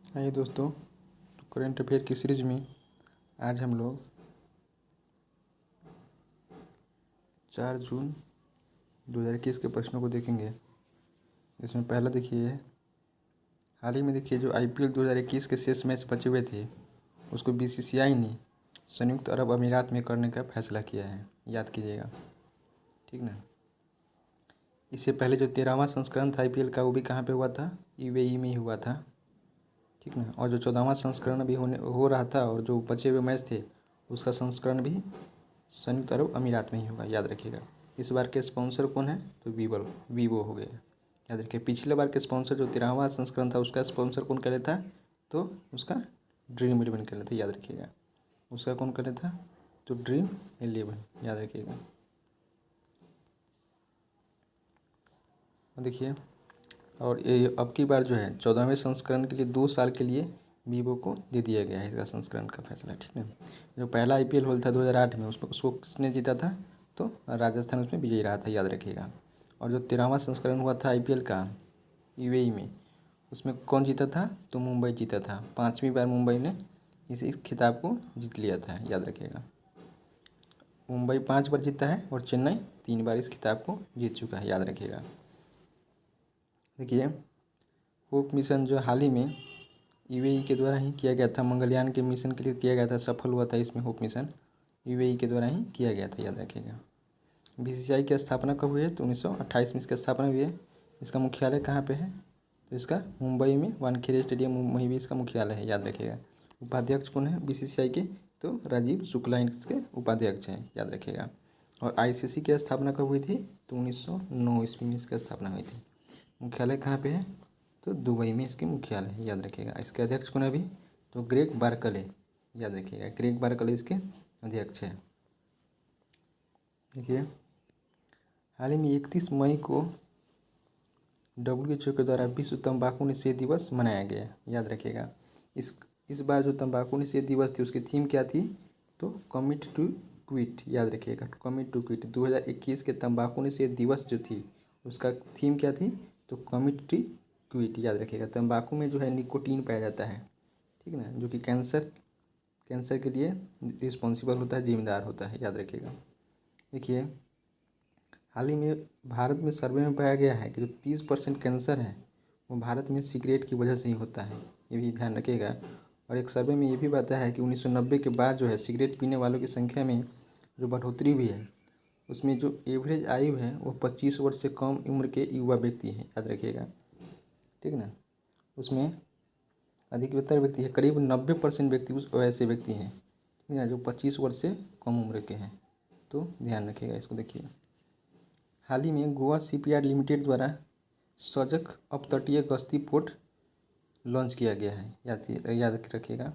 हाय दोस्तों, तो current affair की सीरीज में आज हम लोग 4 जून 2021 के प्रश्नों को देखेंगे। इसमें पहला देखिए, हाल ही में देखिए जो IPL 2021 के शेष मैच बचे हुए थे उसको BCCI ने संयुक्त अरब अमीरात में करने का फैसला किया है, याद कीजिएगा, ठीक ना। इससे पहले जो 13वां संस्करण था IPL का वो भी कहाँ पे हुआ था, UAE में ही हुआ था, ठीक ना। और जो 14वां संस्करण भी हो रहा था और जो बचे हुए मैच थे उसका संस्करण भी संयुक्त अरब अमीरात में ही होगा, याद रखिएगा। इस बार के स्पॉन्सर कौन है, तो वीवो हो गए, याद रखिए। पिछले बार के स्पॉन्सर जो 13वां संस्करण था उसका स्पॉन्सर कौन कर था, तो उसका ड्रीम 11 कर लेते, याद रखिएगा। उसका कौन कर था, तो ड्रीम 11, याद रखिएगा। देखिए, और ये अब की बार जो है 14वें संस्करण के लिए 2 साल के लिए वीवो को दे दिया गया है इसका संस्करण का फैसला, ठीक है। जो पहला IPL हुआ था 2008 में, उसमें उसको किसने जीता था, तो राजस्थान उसमें विजयी रहा था, याद रखिएगा। और जो 13वां संस्करण हुआ था IPL का UAE में, उसमें कौन जीता था, तो मुंबई जीता था। 5वीं बार मुंबई ने इस खिताब को जीत लिया था, याद रखिएगा। मुंबई 5 बार जीता है और चेन्नई 3 बार इस खिताब को जीत चुका है, याद रखिएगा। देखिए, होप मिशन जो हाल ही में UAE के द्वारा ही किया गया था, मंगलयान के मिशन के लिए किया गया था, सफल हुआ था इसमें। होप मिशन UAE के द्वारा ही किया गया था, याद रखिएगा। BCCI की स्थापना कब हुई है, तो 1928 में इसकी स्थापना हुई है। इसका मुख्यालय कहाँ पे है, तो इसका मुंबई में वानखेड़े स्टेडियम वहीं भी इसका मुख्यालय है, याद रखिएगा। उपाध्यक्ष कौन है BCCI के, तो राजीव शुक्ला इसके उपाध्यक्ष हैं, याद रखिएगा। और ICC की स्थापना कब हुई थी, तो 1909 ईस्वी में इसकी स्थापना हुई थी। मुख्यालय कहाँ पे है, तो दुबई में इसके मुख्यालय है, याद रखिएगा। इसके अध्यक्ष कौन है अभी, तो ग्रेग बार्कले, याद रखिएगा। ग्रेग बार्कले इसके अध्यक्ष है। देखिए, हाल ही में 31 मई को WHO के द्वारा विश्व तंबाकू निषेध दिवस मनाया गया, याद रखिएगा। इस बार जो तंबाकू निषेध दिवस थी उसकी थीम क्या थी, तो कमिट टू क्विट, याद रखिएगा। कमिट टू क्विट 2021 के तंबाकू निषेध दिवस जो थी उसका थीम क्या थी, तो कमिट टू क्विट, याद रखिएगा। तंबाकू में जो है निकोटीन पाया जाता है, ठीक ना, जो कि कैंसर के लिए रिस्पॉन्सिबल होता है, जिम्मेदार होता है, याद रखिएगा। देखिए, हाल ही में भारत में सर्वे में पाया गया है कि जो 30% कैंसर है वो भारत में सिगरेट की वजह से ही होता है, ये भी ध्यान रखिएगा। और एक सर्वे में ये भी बताया है कि 1990 के बाद जो है सिगरेट पीने वालों की संख्या में जो बढ़ोतरी हुई है उसमें जो एवरेज आयु है वो 25 वर्ष से कम उम्र के युवा व्यक्ति हैं, याद रखिएगा, ठीक ना। उसमें अधिकतर व्यक्ति है, करीब 90% व्यक्ति उस वैसे व्यक्ति हैं, ठीक है, जो 25 वर्ष से कम उम्र के हैं, तो ध्यान रखिएगा इसको। देखिए, हाल ही में गोवा शिपयार्ड लिमिटेड द्वारा सजक अपतटीय गश्ती पोर्ट लॉन्च किया गया है, याद रखिएगा।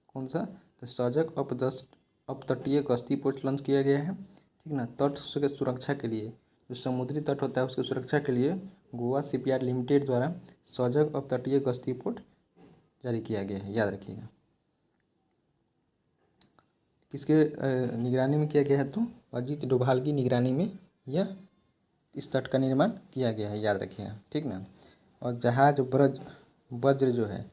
कौन सा, तो सजक अपतटीय गश्ती पोर्ट लॉन्च किया गया है, ठीक ना। तट के सुरक्षा के लिए, जो समुद्री तट होता है उसकी सुरक्षा के लिए गोवा शिपयार्ड लिमिटेड द्वारा सजक अपतटीय गश्ती पोर्ट जारी किया गया है, याद रखिएगा। किसके निगरानी में किया गया है, तो अजीत डोभाल की निगरानी में यह इस तट का निर्माण किया गया है, याद रखिएगा, ठीक ना। और जहाज वज्र जो है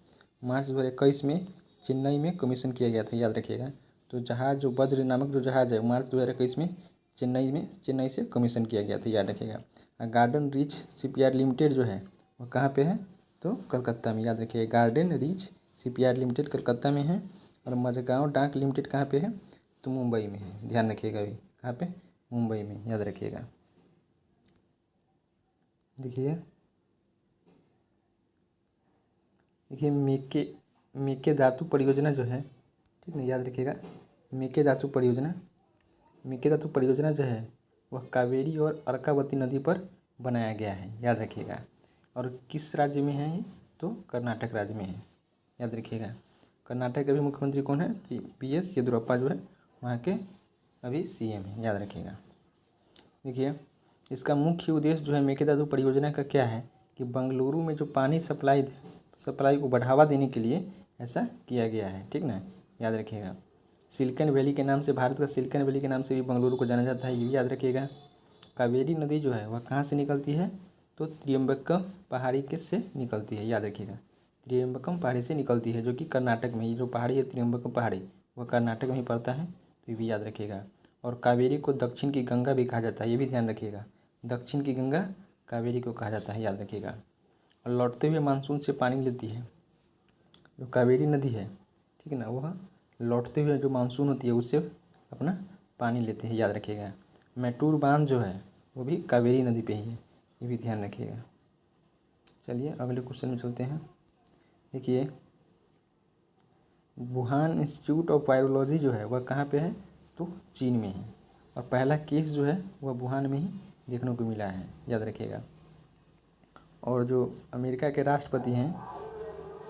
मार्च 2021 में चेन्नई में कमीशन किया गया था, याद रखिएगा। तो जहाज जो वज्र नामक जो जहाज है मार्च 2021 में चेन्नई से कमीशन किया गया था, याद रखिएगा। गार्डन रीच शिपयार्ड लिमिटेड जो है वो कहाँ पे है, तो कलकत्ता में, याद रखिएगा। Garden reach shipyard limited Calcutta में है। और मझगांव डाक लिमिटेड कहाँ पे है, तो मुंबई में है, ध्यान रखिएगा। अभी कहाँ पे, मुंबई में, याद रखिएगा। देखिए, मेके धातु परियोजना जो है, ठीक है, याद रखिएगा। मेके धातु परियोजना जो है वह कावेरी और अर्कावती नदी पर बनाया गया है, याद रखिएगा। और किस राज्य में है ये, तो कर्नाटक राज्य में है, याद रखिएगा। कर्नाटक के अभी मुख्यमंत्री कौन है, PS येदियुरप्पा जो है वहाँ के अभी CM है, याद रखिएगा। देखिए, इसका मुख्य उद्देश्य जो है मेकेदातु परियोजना का क्या है, कि बंगलुरु में जो पानी सप्लाई को बढ़ावा देने के लिए ऐसा किया गया है, ठीक ना, याद रखिएगा। सिलिकन वैली के नाम से, भारत का सिलिकन वैली के नाम से भी बंगलुरु को जाना जाता है, ये भी याद रखिएगा। कावेरी नदी जो है वह कहाँ से निकलती है, तो त्रियम्बकम पहाड़ी के से निकलती है, याद रखिएगा। त्रियंबकम पहाड़ी से निकलती है, जो कि कर्नाटक में, ये जो पहाड़ी है त्रियंबकम पहाड़ी वह कर्नाटक में ही पड़ता है, तो ये भी याद रखिएगा। और कावेरी को दक्षिण की गंगा भी कहा जाता है, ये भी ध्यान रखिएगा। दक्षिण की गंगा कावेरी को कहा जाता है, याद रखिएगा। और लौटते हुए मानसून से पानी लेती है जो कावेरी नदी है, ठीक है ना, वह लौटते हुए जो मानसून होती है उससे अपना पानी लेते हैं, याद रखिएगा। मैटूर बांध जो है वो भी कावेरी नदी पे ही है, ये भी ध्यान रखिएगा। चलिए अगले क्वेश्चन में चलते हैं। देखिए, वुहान इंस्टीट्यूट ऑफ वायरोलॉजी जो है वह कहाँ पे है, तो चीन में है। और पहला केस जो है वह वुहान में ही देखने को मिला है, याद रखिएगा। और जो अमेरिका के राष्ट्रपति हैं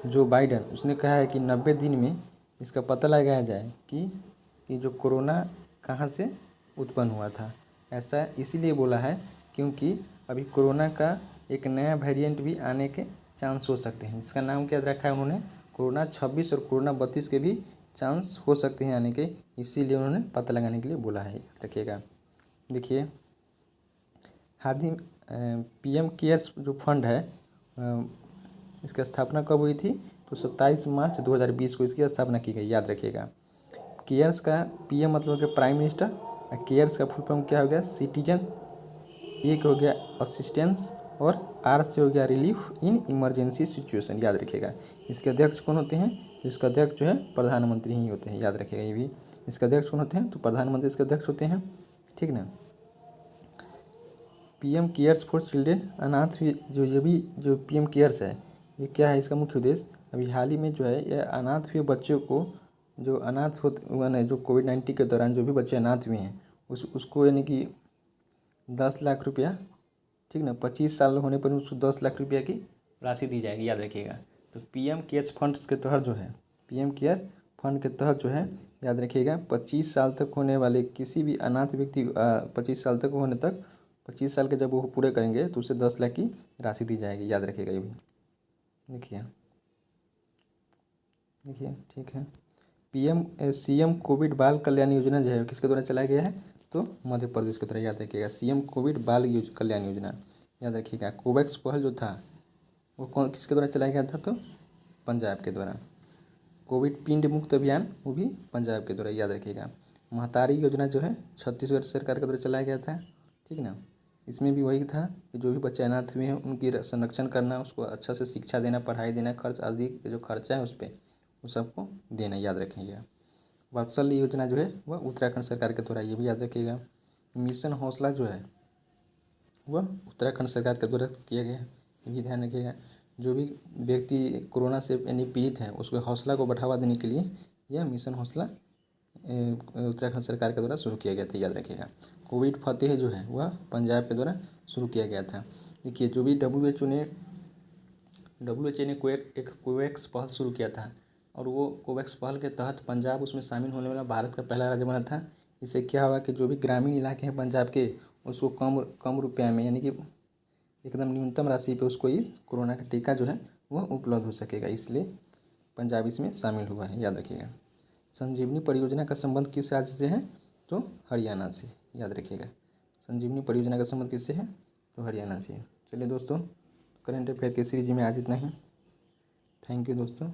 जो बाइडन, उसने कहा है कि 90 दिन में इसका पता लगाया जाए कि जो कोरोना कहाँ से उत्पन्न हुआ था। ऐसा इसीलिए बोला है क्योंकि अभी कोरोना का एक नया वेरिएंट भी आने के चांस हो सकते हैं, जिसका नाम क्या रखा है उन्होंने, कोरोना 26 और कोरोना 32 के भी चांस हो सकते हैं आने के, इसीलिए उन्होंने पता लगाने के लिए बोला है, याद रखिएगा। देखिए, हाल ही पीएम केयर्स जो फंड है इसकी स्थापना कब हुई थी, तो 27 मार्च 2020 को इसकी स्थापना की गई, याद रखिएगा। केयर्स का पीएम मतलब कि प्राइम मिनिस्टर, और केयर्स का फुल फॉर्म क्या हो गया, सिटीजन, एक हो गया असिस्टेंस, और आर से हो गया रिलीफ इन इमरजेंसी सिचुएशन, याद रखिएगा। इसके अध्यक्ष कौन होते हैं, तो इसका अध्यक्ष जो है प्रधानमंत्री ही होते हैं, याद रखिएगा। ये भी इसके अध्यक्ष कौन होते हैं, तो प्रधानमंत्री इसके अध्यक्ष होते हैं, ठीक ना। पीएम केयर्स फॉर चिल्ड्रेन, अनाथ जो ये भी जो पीएम केयर्स है ये क्या है, इसका मुख्य उद्देश्य अभी हाल ही में जो है यह अनाथ हुए बच्चों को, जो अनाथ होते माने जो कोविड-19 के दौरान जो भी बच्चे अनाथ हुए हैं उसको यानी कि 10 लाख रुपया, ठीक ना, 25 साल होने पर उसको 10 लाख रुपया की राशि दी जाएगी, याद रखिएगा। तो पीएम केयर्स फंड्स के तहत जो है, पीएम केयर फंड के तहत जो है, याद रखिएगा, 25 साल तक होने वाले किसी भी अनाथ व्यक्ति 25 साल तक होने तक 25 साल के जब वो पूरे करेंगे तो उसे 10 लाख की राशि दी जाएगी, याद रखिएगा। ये भी देखिए ठीक है। सीएम कोविड बाल कल्याण योजना जो है किसके द्वारा चलाया गया है, तो मध्य प्रदेश के द्वारा, याद रखिएगा। सीएम कोविड बाल कल्याण योजना, याद रखिएगा। कोवैक्स पहल जो था वो किसके द्वारा चलाया गया था, तो पंजाब के द्वारा। कोविड पिंड मुक्त अभियान वो भी पंजाब के द्वारा, याद रखिएगा। महतारी योजना जो है छत्तीसगढ़ सरकार के द्वारा चलाया गया था, ठीक ना। इसमें भी वही था कि जो भी बच्चे अनाथ हुए हैं उनकी संरक्षण करना, उसको अच्छा से शिक्षा देना, पढ़ाई देना, खर्च आदि जो खर्चा है उस पर वो सबको देना, याद रखिएगा। वात्सल्य योजना जो है वह उत्तराखंड सरकार के द्वारा, ये भी याद रखिएगा। मिशन हौसला जो है वह उत्तराखंड सरकार के द्वारा किया गया है, ये भी ध्यान रखिएगा। जो भी व्यक्ति कोरोना से यानी पीड़ित है उसको हौसला को बढ़ावा देने के लिए यह मिशन हौसला उत्तराखंड सरकार के द्वारा शुरू किया गया था, याद रखिएगा। कोविड फतेह जो है वह पंजाब के द्वारा शुरू किया गया था। देखिए, जो भी डब्ल्यूएचओ ने एक कोवैक्स पहल शुरू किया था, और वो कोवैक्स पहल के तहत पंजाब उसमें शामिल होने वाला भारत का पहला राज्य बना था। इससे क्या हुआ कि जो भी ग्रामीण इलाके हैं पंजाब के उसको कम रुपया में यानी कि एकदम न्यूनतम राशि पे उसको इस कोरोना का टीका जो है वह उपलब्ध हो सकेगा, इसलिए पंजाब इसमें शामिल हुआ है, याद रखिएगा। संजीवनी परियोजना का संबंध किस राज्य से है, तो हरियाणा से, याद रखिएगा। संजीवनी परियोजना का संबंध किससे है, तो हरियाणा से। चलिए दोस्तों, करंट अफेयर के सीरीज में आज इतना ही। थैंक यू दोस्तों।